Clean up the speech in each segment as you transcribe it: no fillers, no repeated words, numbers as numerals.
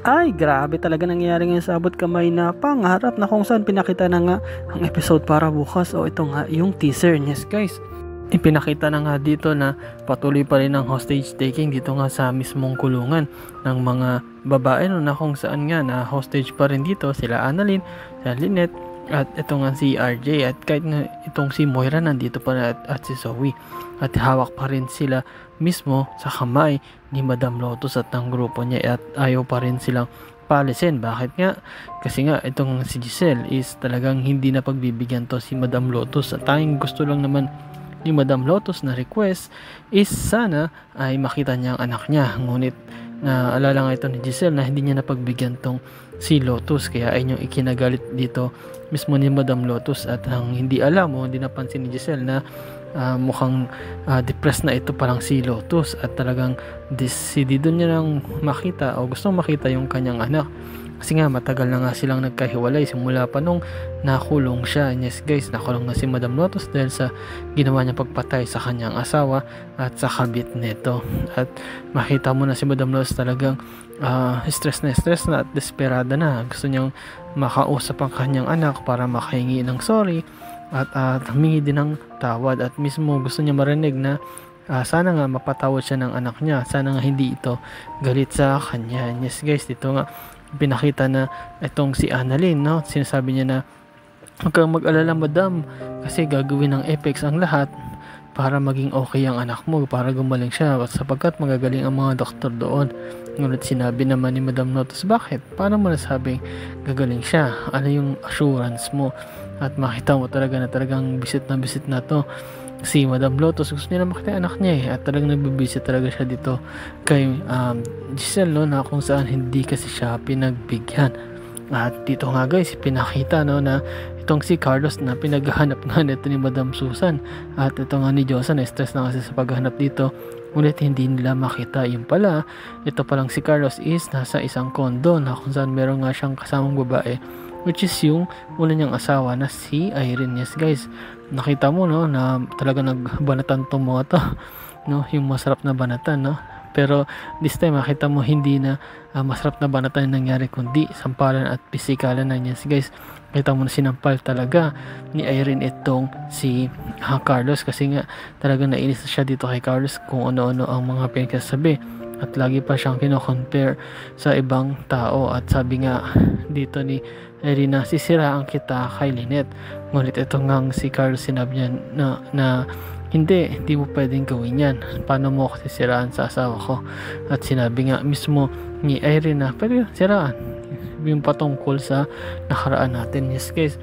Ay, grabe talaga nangyayari ngayon sa Abot Kamay na pangarap na kung saan pinakita na nga ang episode para bukas. O ito nga yung teaser. Yes guys, ipinakita na nga dito na patuloy pa rin ang hostage taking dito nga sa mismong kulungan ng mga babae, no, na kung saan nga na hostage pa rin dito sila Annalyn, sila Lynette, at ito nga si RJ, at kahit nga itong si Moira nandito pa na at si Zoe, at hawak pa rin sila mismo sa kamay ni Madam Lotus at ng grupo niya, at ayaw pa rin silang palisin. Bakit nga? Kasi nga itong si Giselle is talagang hindi na pagbibigyan to si Madam Lotus, at tanging gusto lang naman ni Madam Lotus na request is sana ay makita niya ang anak niya. Ngunit alala nga ito ni Giselle na hindi niya napagbigyan tong si Lotus, kaya ay niyong ikinagalit dito mismo ni Madam Lotus, at ang hindi alam mo, hindi napansin ni Giselle na mukhang depressed na ito palang si Lotus, at talagang decidido niya lang makita o gustong makita yung kanyang anak. Kasi nga matagal na nga silang nagkahiwalay simula pa nung nakulong siya. Yes guys, nakulong na si Madam Lotus dahil sa ginawa niya pagpatay sa kanyang asawa at sa kabit nito. At makita mo na si Madam Lotus talagang stress na at desperada na. Gusto niyang makausap ang kanyang anak para makahingi ng sorry at humingi din ng tawad, at mismo gusto niya marinig na sana nga mapatawad siya ng anak niya, sana nga hindi ito galit sa kanya. Yes guys, dito nga pinakita na itong si Annalyn, no, sinasabi niya na huwag kang mag-alala madam, kasi gagawin ng Apex ang lahat para maging okay ang anak mo, para gumaling siya, at sapagkat magagaling ang mga doktor doon. Ngunit sinabi naman ni Madam Lotus, bakit? Paano mo nasabing gagaling siya? Ano yung assurance mo? At makita mo talaga na talagang bisit na to si Madam Lotus. Gusto niya na makita anak niya at talagang nagbibisit talaga siya dito kay Giselle, no, na kung saan hindi kasi siya pinagbigyan. At dito nga guys, pinakita, no, na itong si Carlos na pinaghahanap nga nito ni Madam Susan, at ito nga ni Josa na stress na kasi sa paghahanap dito, ngunit hindi nila makita. Yung pala, ito palang si Carlos is nasa isang condo na kung saan meron nga siyang kasamang babae, which is yung una niyang asawa na si Irene. Yes guys, nakita mo, no, na talaga nagbanatan tong mga to, no, yung masarap na banatan, no. Pero this time makita mo hindi na masarap na banatan yung nangyari, kundi sampalan at pisikalan na. Yes guys, kita mo na sinampal talaga ni Irene itong si Carlos, kasi nga talaga nainis na siya dito kay Carlos kung ano-ano ang mga pinagsasabi, at lagi pa siyang kino-compare sa ibang tao. At sabi nga dito ni Irene na sisiraan kita kay Lynette, ngunit ito ngang si Carlos sinabi niya na hindi mo pwedeng gawin yan, paano mo ako sisiraan sa asawa ko. At sinabi nga mismo ni Irene na pwede siraan yung patungkol sa nakaraan natin. Yes guys,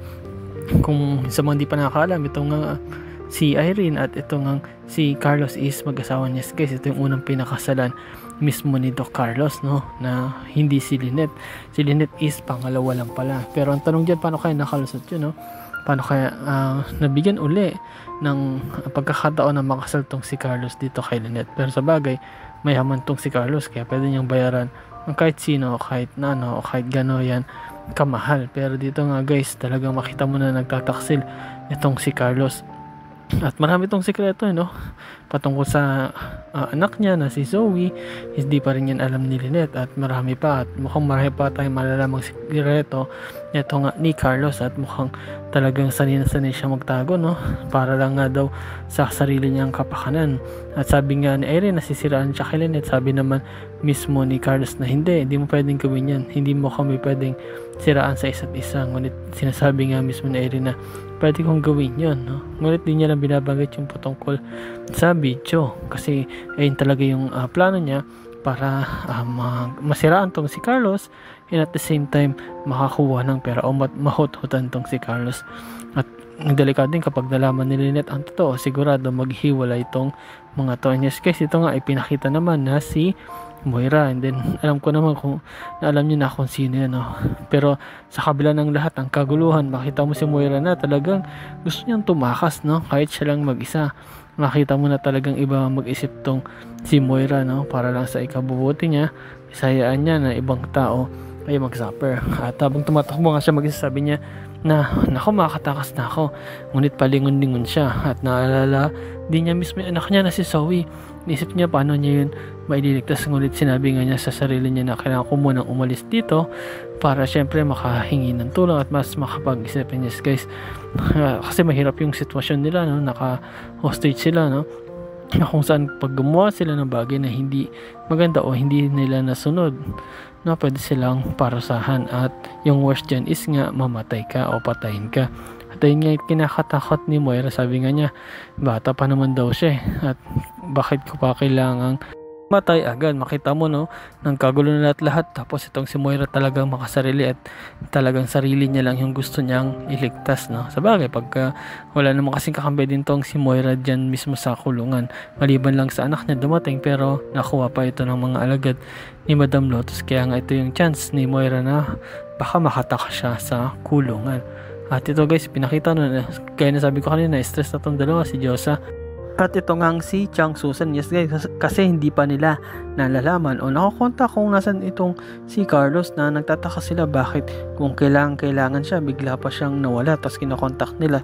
kung sa mga di pa nakakaalam, ito nga si Irene at ito nga si Carlos is mag-asawa. Yes guys, ito yung unang pinakasalan mismo ni Doc Carlos, no, na hindi si Lynette. Si Lynette is pangalawa lang pala. Pero ang tanong dyan, paano kaya nakalusot yun, no? Paano kaya nabigyan uli ng pagkakataon na makasal tong si Carlos dito kay Lynette? Pero sa bagay, mayaman tong si Carlos, kaya pwede niyang bayaran ng kahit sino o kahit nano o kahit gano yan kamahal. Pero dito nga guys, talagang makita mo na nagtataksil itong si Carlos. At marami itong sikreto, no, patungkol sa anak niya na si Zoe, hindi pa rin yan alam ni Lynette, at marami pa, at mukhang marami pa tayong malalamang sikreto ito nga ni Carlos, at mukhang talagang sanay na sanay siya magtago, no, para lang nga daw sa sarili niyang kapakanan. At sabi nga ni Irene, nasisiraan siya kay Lynette. Sabi naman mismo ni Carlos na hindi mo pwedeng gawin yan, hindi mo kami pwedeng siraan sa isa't isa. Ngunit sinasabi nga mismo ni Irene na pwede kong gawin yun, no? Ngunit di niya lang binabanggit yung patungkol sa video, kasi ayun talaga yung plano niya para masiraan tong si Carlos, and at the same time makakuha ng pera o mahut-hutan tong si Carlos. At ang delikado din kapag nalaman ni Lynette ang totoo, sigurado maghiwalay itong mga to. Yes guys, ito nga ipinakita naman na si Moira, and then alam ko naman kung alam niyo na kung sino yan, no? Pero sa kabila ng lahat ang kaguluhan, makita mo si Moira na talagang gusto niyang tumakas, no? Kahit siya lang mag-isa, makita mo na talagang iba mag-isip tong si Moira, no? Para lang sa ikabubuti niya, isayaan niya na ibang tao ay mag-suffer. At habang tumatakbo nga siya, mag-isasabi niya na nako, makakatakas na ako, ngunit palingon-lingon siya at naalala din niya mismo yung anak niya na si Zoe. Inisip niya paano niya yun maililigtas, ngunit sinabi nga niya sa sarili niya na kailangan ko munang umalis dito para syempre makahingi ng tulong at mas makapag-isip. Yes guys, kasi mahirap yung sitwasyon nila, no? Naka-hostage sila, no? Na kung saan pag gumawa sila ng bagay na hindi maganda o hindi nila nasunod, na pwede silang parusahan, at yung worst dyan is nga mamatay ka o patayin ka. At ayun nga kinakatakot ni Moira, sabi nga niya bata pa naman daw siya at bakit ko pa kailangang matay agad. Makita mo, no, ng kagulo na lahat, tapos itong si Moira talagang makasarili at talagang sarili niya lang yung gusto niyang iligtas, no. Sabagay pagka wala naman kasing kakampi din tong si Moira dyan mismo sa kulungan, maliban lang sa anak niya dumating, pero nakuha pa ito ng mga alagad ni Madam Lotus, kaya nga ito yung chance ni Moira na baka makataka siya sa kulungan. At ito guys, pinakita na, kaya nasabi ko kanina, stress na tong dalawa, si Diyosa at ito ngang si Chang Susan. Yes guys, kasi hindi pa nila nalalaman o nakakonta kung nasan itong si Carlos, na nagtataka sila bakit kung kailangan siya, bigla pa siyang nawala, tapos kinakontak nila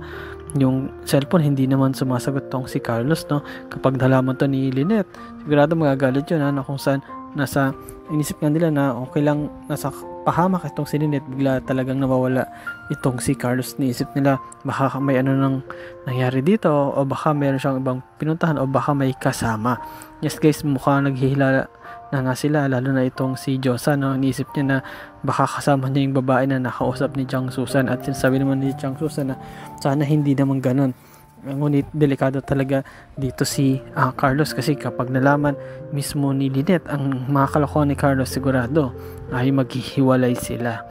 yung cellphone, hindi naman sumasagot tong si Carlos, no. Kapag nalaman to ni Lynette, sigurado magagalit yun, na kung saan nasa inisip nga nila na okay lang, nasa pahamak itong si Lynette, bigla talagang nawawala itong si Carlos. Niisip nila baka may ano nang nangyari dito, o baka mayroon siyang ibang pinuntahan, o baka may kasama. Yes guys, mukhang naghihilala na nga sila, lalo na itong si Diyosa, no. Niisip niya na baka kasama niya yung babae na nakausap ni Chang Susan, at sinasabi naman ni Chang Susan na sana hindi naman ganun. Ngunit delikado talaga dito si Carlos, kasi kapag nalaman mismo ni Lynette ang mga kalokohan ni Carlos, sigurado ay maghihiwalay sila.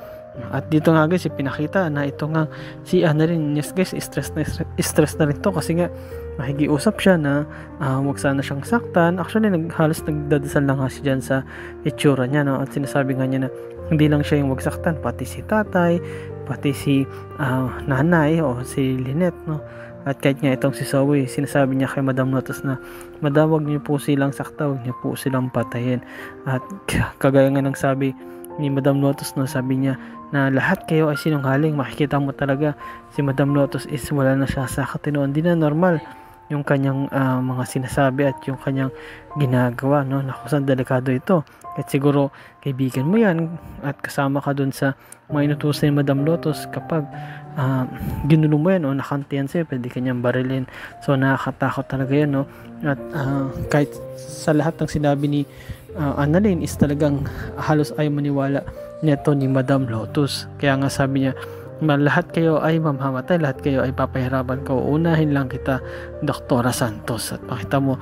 At dito nga guys, pinakita na ito nga si Annalyn. Yes guys, stress na rin to, kasi nga nakikiusap siya na wag sana siyang saktan. Actually, halos nagdadasal lang nga siya dyan sa itsura niya, no? At sinasabi nga niya na hindi lang siya yung wag saktan, pati si tatay, pati si nanay o si Lynette, no? At kahit nga itong si Zoe, sinasabi niya kay Madam Lotus na madam, wag niyo po silang sakta, wag niyo po silang patayin. At kagaya nga ng sabi ni Madam Lotus, no, sabi niya na lahat kayo ay sinungaling. Makikita mo talaga si Madam Lotus is wala na siya sa katinoan, di na normal yung kanyang mga sinasabi at yung kanyang ginagawa, no, na kung saan delikado ito. At siguro kaibigan mo yan at kasama ka dun sa mga inutusan ni Madam Lotus, kapag ginulo mo yan o nakantiyan sa'yo, pwede kanyang barilin. So nakakatakot talaga yan, no. At kahit sa lahat ng sinabi ni Annalyn is talagang halos ay maniwala neto ni Madam Lotus. Kaya nga sabi niya, lahat kayo ay mamamatay, lahat kayo ay papahirapan ko, unahin lang kita, Doktora Santos. At makita mo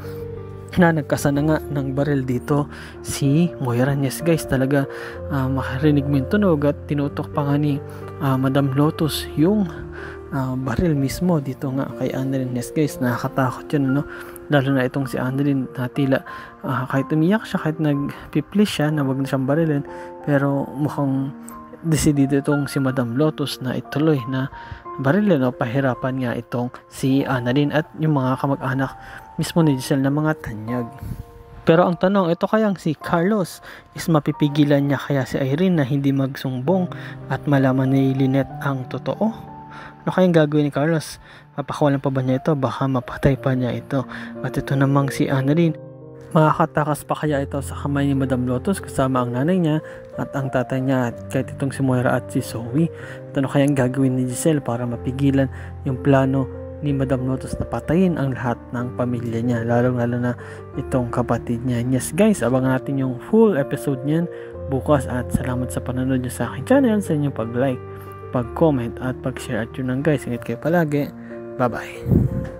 na nagkasana nga ng baril dito si Moira. Yes guys, talaga makarinig mo yung tunog at tinutok pa nga ni Madam Lotus yung baril mismo dito nga kay Annalyn. Yes guys, nakakatakot yun, no? Lalo na itong si Annalyn na tila kahit umiyak siya, kahit nagpiplis siya na wag na siyang barilin, pero mukhang decidido itong si Madam Lotus na ituloy na barilin o pahirapan nga itong si Annalyn at yung mga kamag-anak mismo ni Giselle na mga tanyag. Pero ang tanong, ito kayang si Carlos is mapipigilan niya kaya si Irene na hindi magsumbong at malaman ni Lynette ang totoo? Ano kayang gagawin ni Carlos? Papakawalan pa ba niya ito? Baka mapatay pa niya ito. At ito namang si Annalyn, makakatakas pa kaya ito sa kamay ni Madam Lotus kasama ang nanay niya at ang tatay niya, at kahit itong si Moira at si Zoe? At ano kayang gagawin ni Giselle para mapigilan yung plano ni Madam Lotus na patayin ang lahat ng pamilya niya, lalo na itong kapatid niya? Yes guys, abangan natin yung full episode niyan bukas, at salamat sa panonood niyo sa aking channel, sa inyong pag-like, pag-comment at pag-share. At yun lang guys, ingat kayo palagi, bye bye.